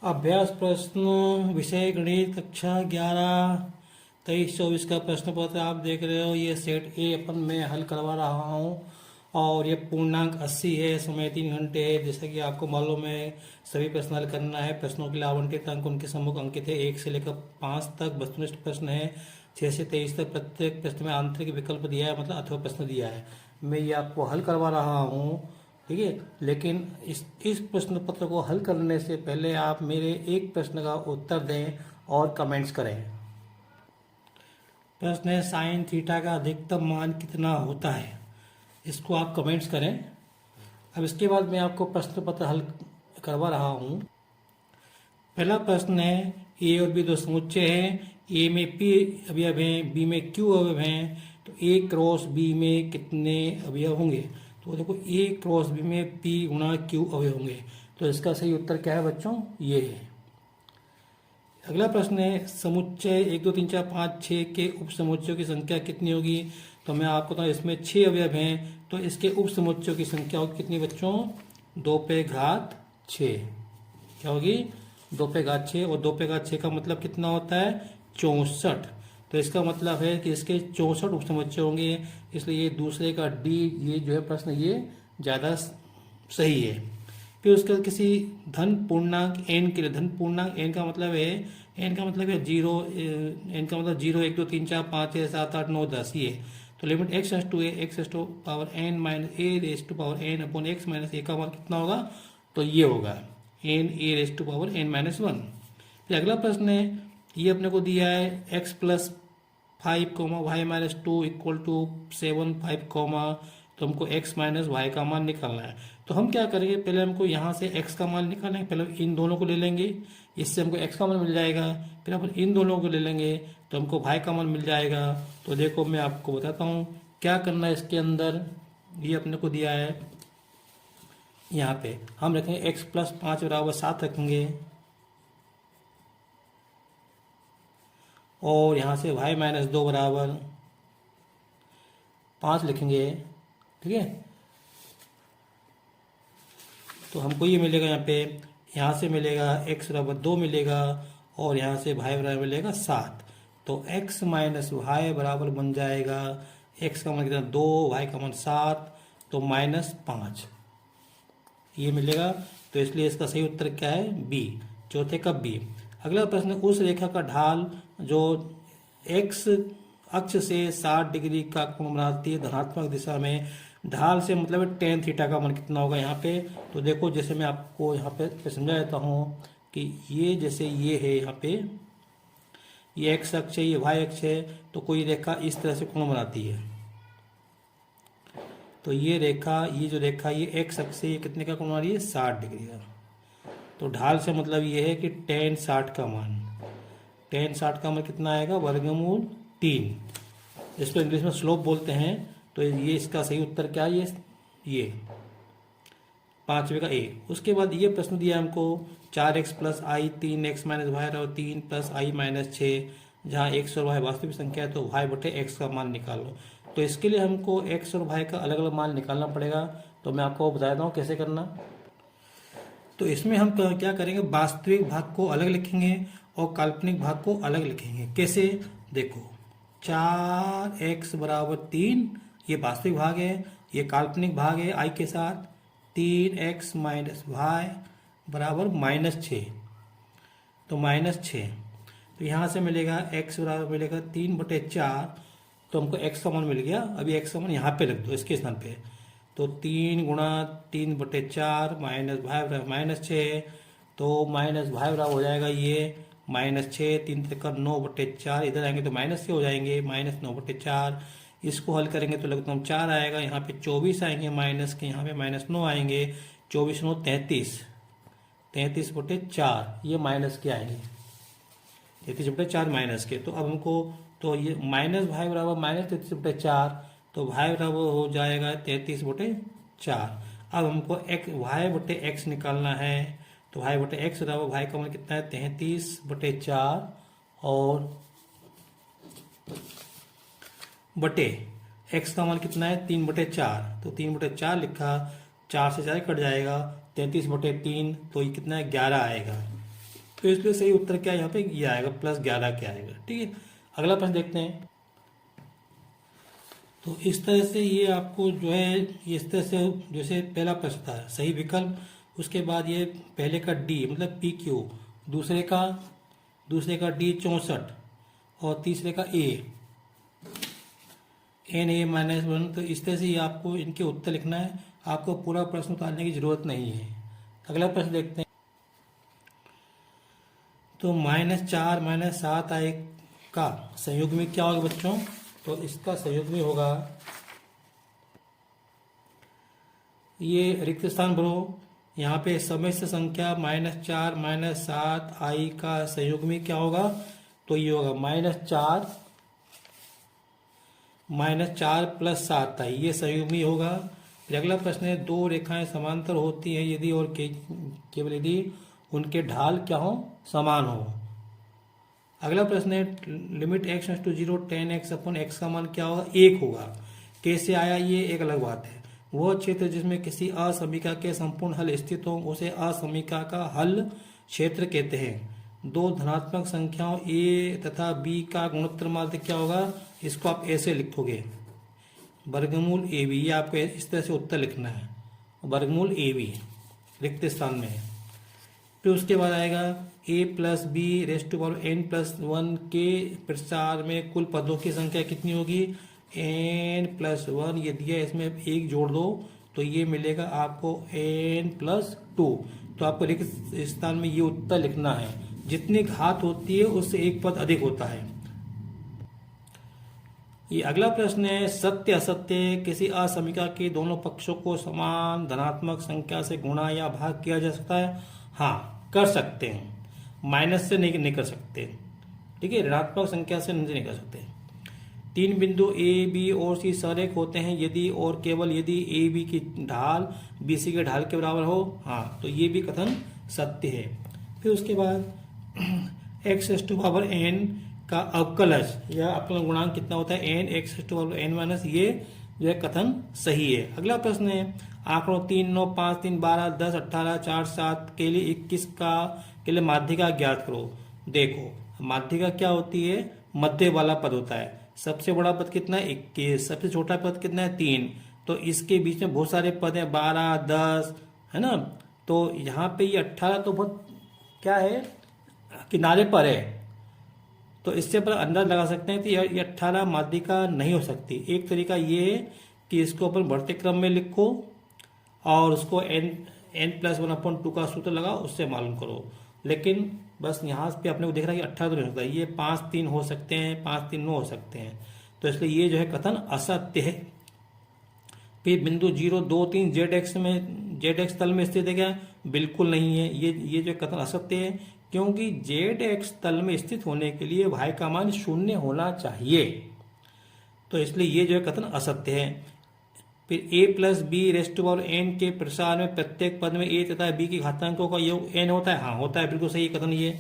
अभ्यास प्रश्न विषय गणित कक्षा 11 23-24 का प्रश्न पत्र आप देख रहे हो। ये सेट ए अपन मैं हल करवा रहा हूँ और ये पूर्णांक 80 है। समय 3 घंटे है। जैसा कि आपको मालूम है सभी प्रश्न हल करना है। प्रश्नों के लिए आवंटित अंक उनके सम्मुख अंकित है। 1 से लेकर 5 तक वस्तुनिष्ठ प्रश्न है। 6 से 23 तक प्रत्येक प्रश्न में आंतरिक विकल्प दिया है, मतलब अथवा प्रश्न दिया है। मैं ये आपको हल करवा रहा हूँ, ठीक है। लेकिन इस प्रश्न पत्र को हल करने से पहले आप मेरे एक प्रश्न का उत्तर दें और कमेंट्स करें। प्रश्न है साइन थीटा का अधिकतम मान कितना होता है। इसको आप कमेंट्स करें। अब इसके बाद मैं आपको प्रश्न पत्र हल करवा रहा हूँ। पहला प्रश्न है ए और बी दो समुच्चय हैं। ए में पी अवयव हैं, बी में क्यू अवयव हैं, तो ए क्रॉस बी में कितने अवयव होंगे। तो देखो ए क्रॉस बी में पी गुणा क्यू अवयव होंगे। तो इसका सही उत्तर क्या है बच्चों, ये है। अगला प्रश्न है समुच्चय 1 2 3 4 5 6 के उप समुच्चयों की संख्या कितनी होगी। तो मैं आपको बताऊँ इसमें 6 अवयव हैं, तो इसके उप समुच्चयों की संख्या होगी कितनी बच्चों, 2 पे घात 6। क्या होगी, 2 पे घात 6। और 2 पे घात 6 का मतलब कितना होता है, 64। तो इसका मतलब है कि इसके 64 उप समुच्चय होंगे। इसलिए ये दूसरे का डी, ये जो है प्रश्न ये ज़्यादा सही है। फिर उसके बाद किसी धन पूर्णांक एन के लिए, धन पूर्णांक एन का मतलब है, एन का मतलब है जीरो, एन का मतलब 0 1 2 3 4 5 6 7 8 9 10 ये। तो limit x s to a, x s to power n minus a raise to power n upon x minus a का मान कितना होगा, तो ये होगा n a raise to power n minus 1। फिर अगला प्रश्न है, ये अपने को दिया है x plus 5 y minus 2 equal to 7 5 तो हमको x माइनस वाई का मान निकालना है। तो हम क्या करेंगे, पहले हमको यहाँ से x का मान निकालना है। पहले इन दोनों को ले लेंगे, इससे हमको x का मान मिल जाएगा। फिर अपन इन दोनों को ले लेंगे तो हमको y का मान मिल जाएगा। तो देखो मैं आपको बताता हूँ क्या करना है इसके अंदर। ये अपने को दिया है, यहाँ पे हम रखेंगे x प्लस 5 बराबर 7 रखेंगे, और यहाँ से y माइनस 2 बराबर 5 लिखेंगे, ठीक है। तो हमको ये मिलेगा यहाँ पे, यहाँ से मिलेगा x बराबर 2 मिलेगा, और यहाँ से y बराबर मिलेगा 7। तो x माइनस वाई बराबर बन जाएगा, x का मान कितना 2, y का मान 7, तो -5 ये मिलेगा। तो इसलिए इसका सही उत्तर क्या है, बी, चौथे का बी। अगला प्रश्न, उस रेखा का ढाल जो x अक्ष से 60 डिग्री का कोण बनाती है धनात्मक दिशा में, ढाल से मतलब टेन थीटा का मान कितना होगा यहाँ पे। तो देखो जैसे मैं आपको यहाँ पे समझा देता हूँ कि ये जैसे ये है, यहाँ पे ये x अक्ष है, ये y अक्ष है, तो कोई रेखा इस तरह से कोण बनाती है। तो ये रेखा, ये जो रेखा ये x अक्ष से ये कितने का कोण बना रही है, 60 डिग्री का। तो ढाल से मतलब ये है कि टेन 60 का मान, टेन 60 का मान कितना आएगा, वर्गमूल 3। इसको इंग्लिश में स्लोप बोलते हैं। तो ये इसका सही उत्तर क्या है, ये 5वें का ए। उसके बाद ये प्रश्न दिया हमको 4x प्लस आई 3x माइनस वाई और 3 प्लस आई माइनस 6, जहाँ x और y वास्तविक संख्या है तो y बटे x का मान निकालो। तो इसके लिए हमको x और y का अलग अलग मान निकालना पड़ेगा। तो मैं आपको बताता हूँ कैसे करना। तो इसमें हम क्या करेंगे, वास्तविक भाग को अलग लिखेंगे और काल्पनिक भाग को अलग लिखेंगे। कैसे, देखो 4x बराबर 3 ये वास्तविक भाग है, ये काल्पनिक भाग है i के साथ। 3x माइनस वाई बराबर -6, तो -6। तो यहाँ से मिलेगा x बराबर मिलेगा 3/4, तो हमको x का मान मिल गया। अभी x का मान यहाँ पे रख दो इसके स्थान पे। तो 3 गुणा 3/4 माइनस वाई बराबर -6, तो माइनस वाई बराबर हो जाएगा ये -6, 3 त्रिका 9/4, इधर आएंगे तो माइनस से हो जाएंगे, -9/4। इसको हल करेंगे तो लगता हम 4 आएगा, यहाँ पे 24 आएंगे माइनस के, यहाँ पे -9 आएंगे, 24 9 33, 33/4 ये माइनस के आएंगे, 33/4 माइनस के। तो अब हमको तो ये माइनस भाई बराबर -33/4, तो भाई बराबर हो जाएगा 33/4। अब हमको वाई बटे एक्स निकालना है। तो वाई बटे एक्स बराबर वाई का मान कितना है, 33/4, और बटे एक्स का मान कितना है, 3/4। तो 3/4 लिखा, 4 से 4 कट जाएगा, 33/3, तो ये कितना है, 11 आएगा। तो इसलिए सही उत्तर क्या है यहाँ पे ये आएगा, +11 क्या आएगा। ठीक है, अगला प्रश्न देखते हैं। तो इस तरह से ये आपको जो है इस तरह से, जैसे पहला प्रश्न था सही विकल्प, उसके बाद ये पहले का डी मतलब PQ, दूसरे का D 64 और तीसरे का A NA-1। तो इस तरह से ये आपको इनके उत्तर लिखना है, आपको पूरा प्रश्न उतारने की जरूरत नहीं है। अगला प्रश्न देखते हैं। तो -4 -7 आए का संयुग्मी क्या होगा बच्चों? तो इसका संयुग्मी होगा, ये रिक्त स्थान भरो, यहाँ पे समस्त संख्या -4 -7 आई का संयुग्मी क्या होगा? तो ये होगा -4 + 7 आई, ये संयुग्मी होगा। फिर अगला प्रश्न है, दो रेखाएं समांतर होती हैं यदि और केवल यदि उनके ढाल क्या हो? समान हो। अगला प्रश्न है, लिमिट x → 0 tan x/x का मान क्या होगा? 1 होगा। कैसे आया ये एक अलग बात है। वह क्षेत्र जिसमें किसी असमीका के संपूर्ण हल स्थित हो उसे असमीका का हल क्षेत्र कहते हैं। दो धनात्मक संख्याओं a तथा b का गुणोत्तर माध्य क्या होगा? इसको आप ऐसे लिखोगे, वर्गमूल AB। ये आपको इस तरह से उत्तर लिखना है, वर्गमूल AB रिक्त स्थान में। फिर उसके बाद आएगा a+b⁴n+1 के प्रसार में कुल पदों की संख्या कितनी होगी? n+1। ये दिया, इसमें 1 जोड़ दो तो ये मिलेगा आपको n+2। तो आपको रिक्त स्थान में ये उत्तर लिखना है। जितनी घात होती है उससे एक पद अधिक होता है। ये अगला प्रश्न है, सत्य असत्य किसी असमीका के दोनों पक्षों को समान धनात्मक संख्या से गुणा या भाग किया जा सकता है? हाँ, कर सकते हैं, माइनस से नहीं कर सकते। ठीक है, ऋणात्मक संख्या से नहीं कर सकते। 3 बिंदु A, B और C संरेख होते हैं यदि और केवल यदि AB की ढाल BC के ढाल के बराबर हो। हाँ, तो ये भी कथन सत्य है। फिर उसके बाद x⁴n का अवकलज या अवकलन गुणांक कितना होता है? n x⁴n-, ये जो है कथन सही है। अगला प्रश्न है, आंकड़ों 3, 9, 5, 3, 12, 10, 18, 4, 7 के लिए 21 के लिए माध्यिका ज्ञात करो। देखो, माध्यिका क्या होती है? मध्य वाला पद होता है। सबसे बड़ा पद कितना है? 21। सबसे छोटा पद कितना है? 3। तो इसके बीच में बहुत सारे पद हैं, 12, 10, है ना। तो यहाँ पे ये 18 तो बहुत क्या है, किनारे पर है। तो इससे पर अंदाज लगा सकते हैं कि ये 18 माध्यिका नहीं हो सकती। एक तरीका ये है कि इसको अपन बढ़ते क्रम में लिखो और उसको n+1/2 का सूत्र लगाओ, उससे मालूम करो। लेकिन बस यहाँ पे अपने को देख रहा है कि 18 तो नहीं हो सकता, ये 5, 3 हो सकते हैं, 5, 3 9 हो सकते हैं। तो इसलिए ये जो है कथन असत्य है। फिर बिंदु 0, 2, 3 ZX तल में स्थित है क्या? बिल्कुल नहीं है। ये जो कथन असत्य है, क्योंकि ZX तल में स्थित होने के लिए y का मान 0 होना चाहिए। तो इसलिए ये जो है कथन असत्य है। फिर a+b⁴n के प्रसार में प्रत्येक पद में a तथा b की घातांकों का योग n होता है। हाँ, होता है, बिल्कुल सही कथन ये।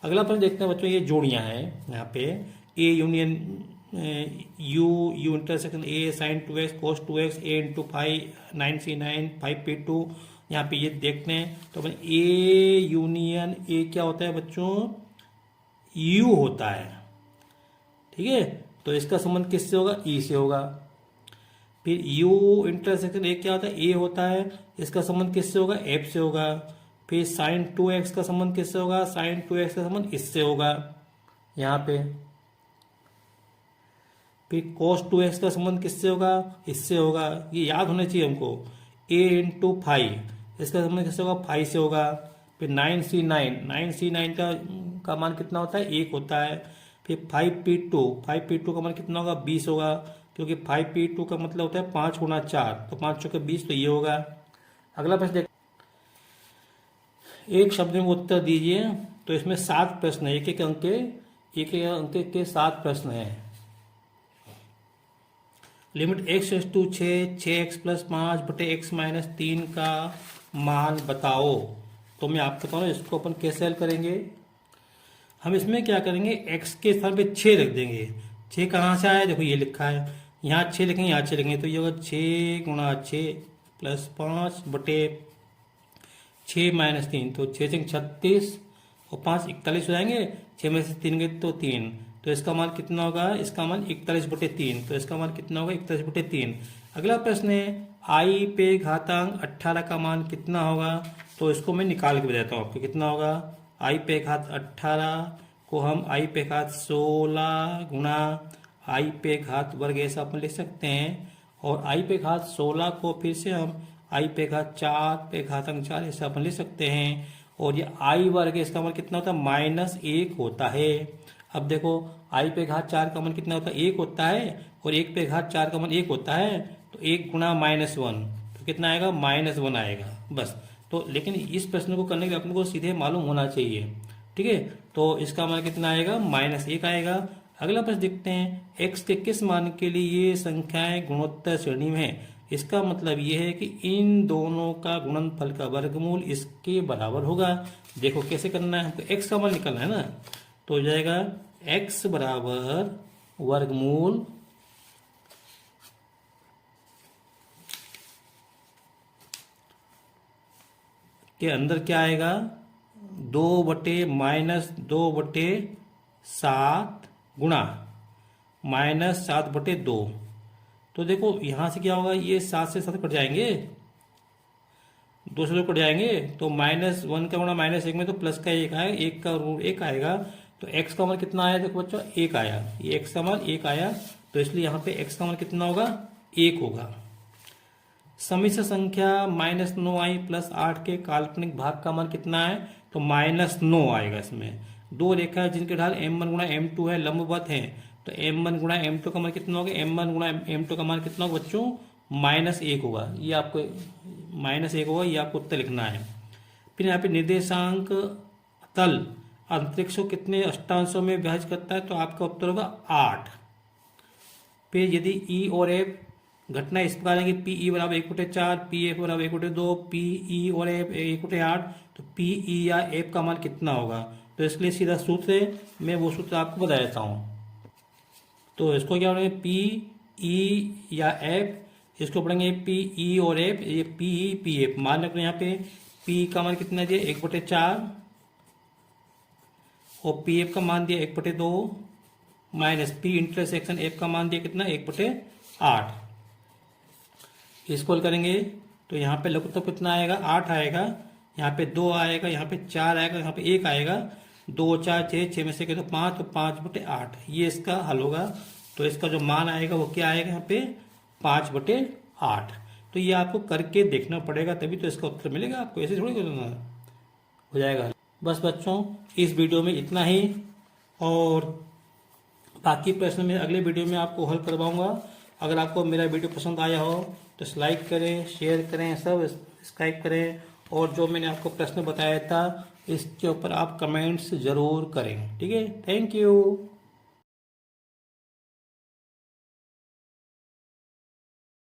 अगला प्रश्न देखते हैं बच्चों, ये जोड़ियां हैं यहाँ पे, a union u intersection a sin 2x cos 2x a × 5 9c9 5p2। यहाँ पे ये देखते हैं तो अपन a यूनियन a क्या होता है बच्चों? u होता है। ठीक है, तो इसका संबंध किससे होगा? e से होगा। फिर u इंटरसेक्शन a क्या होता है? a होता है। इसका संबंध किससे होगा? f से होगा। फिर sin 2x का संबंध किससे होगा? sin 2x का संबंध इससे होगा यहाँ पे। फिर cos 2x का संबंध किससे होगा? इससे होगा। ये याद होना चाहिए हमको। a × 5 इसका संबंध किससे होगा? 5 से होगा। फिर 9c9 का मान कितना होता है? 1 होता है। फिर 5p2 का मान कितना होगा? 20 होगा, क्योंकि 5p2 का मतलब होता है 5 × 4, तो 5 × 20, तो ये होगा। अगला प्रश्न देख, एक शब्द में उत्तर दीजिए। तो इसमें 7 प्रश्न है, एक अंक के 7 प्रश्न हैं। लिमिट x → 6x + 5/x - 3 का मान बताओ। तो मैं आपको बताऊँ इसको अपन कैसे हल करेंगे। हम इसमें क्या करेंगे, x के स्थान पे 6 रख देंगे। 6 कहाँ से आया? देखो ये लिखा है, यहाँ 6 लिखेंगे, यहाँ 6 लिखेंगे, तो ये होगा 6 × 6 + 5/6 - 3। तो 6 × 36, और 5 41 हो जाएंगे, 6 में से 3 गए तो 3, तो इसका मान कितना होगा, इसका मान 41/3, तो इसका मान कितना होगा 41/3। अगला प्रश्न है आई पे घातांक 18 का मान कितना होगा, तो इसको मैं निकाल के बताता हूँ आपको कितना होगा। आई पे घात 18 को हम आई पे घात 16 गुणा आई पे घात वर्ग ऐसा अपन लिख सकते हैं, और आई पे घात 16 को फिर से हम आई पे घात 4 पे घातांक 4 ऐसा अपन लिख सकते हैं, और ये आई वर्ग इसका मान कितना होता है -1 होता है। अब देखो आई पे घात 4 का मान कितना होता है 1 होता है, और 1 पे घात 4 का मान 1 होता है, तो 1 गुणा -1 तो कितना आएगा -1 आएगा बस। तो लेकिन इस प्रश्न को करने के लिए अपन को सीधे मालूम होना चाहिए, ठीक है। तो इसका मान कितना आएगा -1 आएगा। अगला प्रश्न देखते हैं x के किस मान के लिए ये संख्याएं गुणोत्तर श्रेणी में है। इसका मतलब ये है कि इन दोनों का गुणनफल का वर्गमूल इसके बराबर होगा। देखो कैसे करना है, हमको x का मान निकालना है ना, तो हो जाएगा x बराबर वर्गमूल के अंदर क्या आएगा 2/-2/7 गुणा -7/2। तो देखो यहां से क्या होगा, ये 7 से 7 कट जाएंगे, 2 से 2 कट जाएंगे, तो -1 का गुणा -1 में तो प्लस का 1 आएगा, 1 का रूट 1 आएगा, तो x का मान कितना आया देखो बच्चों 1 आया, ये x का मान 1 आया, तो इसलिए यहाँ पे x का मान कितना होगा 1 होगा। समिश्र संख्या -9i + 8 के काल्पनिक भाग का मान कितना है, तो -9 आएगा। इसमें दो रेखा है जिनके ढाल m1 गुणा m2 है, लंबवत है, तो m1 गुणा m2 का मान कितना होगा, m1 गुणा m2 का मान कितना होगा बच्चों -1 होगा। ये आपको -1 होगा, ये आपको उत्तर लिखना है। फिर यहाँ पे निर्देशांक तल अंतरिक्ष को कितने अष्टांशों में विभाजित करता है, तो आपका उत्तर होगा 8। फिर यदि E और F घटना इस प्रकार है कि PE बराबर 1/4, PF बराबर 1/2, PE और F 1/8, तो PE या F का मान कितना होगा। तो इसके लिए सीधा सूत्र है, मैं वो सूत्र आपको बता देता हूँ। तो इसको क्या पढ़ेंगे PE या F, इसको पढ़ेंगे PE और F, ये PE PF। मान रखना यहाँ पे PE का मान कितना दिया 1/4, और PF का मान दिया 1/2 माइनस P इंटरसेक्शन F का मान दिया कितना 1/8। इसको हल करेंगे तो यहाँ पे लघुत्तम कितना आएगा 8 आएगा, यहाँ पे 2 आएगा, यहाँ पे 4 आएगा, यहाँ पे 1 आएगा, 2 4 6 6 में से तो 5, तो 5/8 ये इसका हल होगा। तो इसका जो मान आएगा वो क्या आएगा यहाँ पे 5/8। तो ये आपको करके देखना पड़ेगा, तभी तो इसका उत्तर मिलेगा आपको, ऐसे थोड़ी हो जाएगा। बस बच्चों इस वीडियो में इतना ही, और बाकी प्रश्न मैं अगले वीडियो में आपको हल करवाऊंगा। अगर आपको मेरा वीडियो पसंद आया हो तो लाइक करें, शेयर करें, सब्सक्राइब करें, और जो मैंने आपको प्रश्न बताया था इसके ऊपर आप कमेंट्स जरूर करें, ठीक है। Thank you.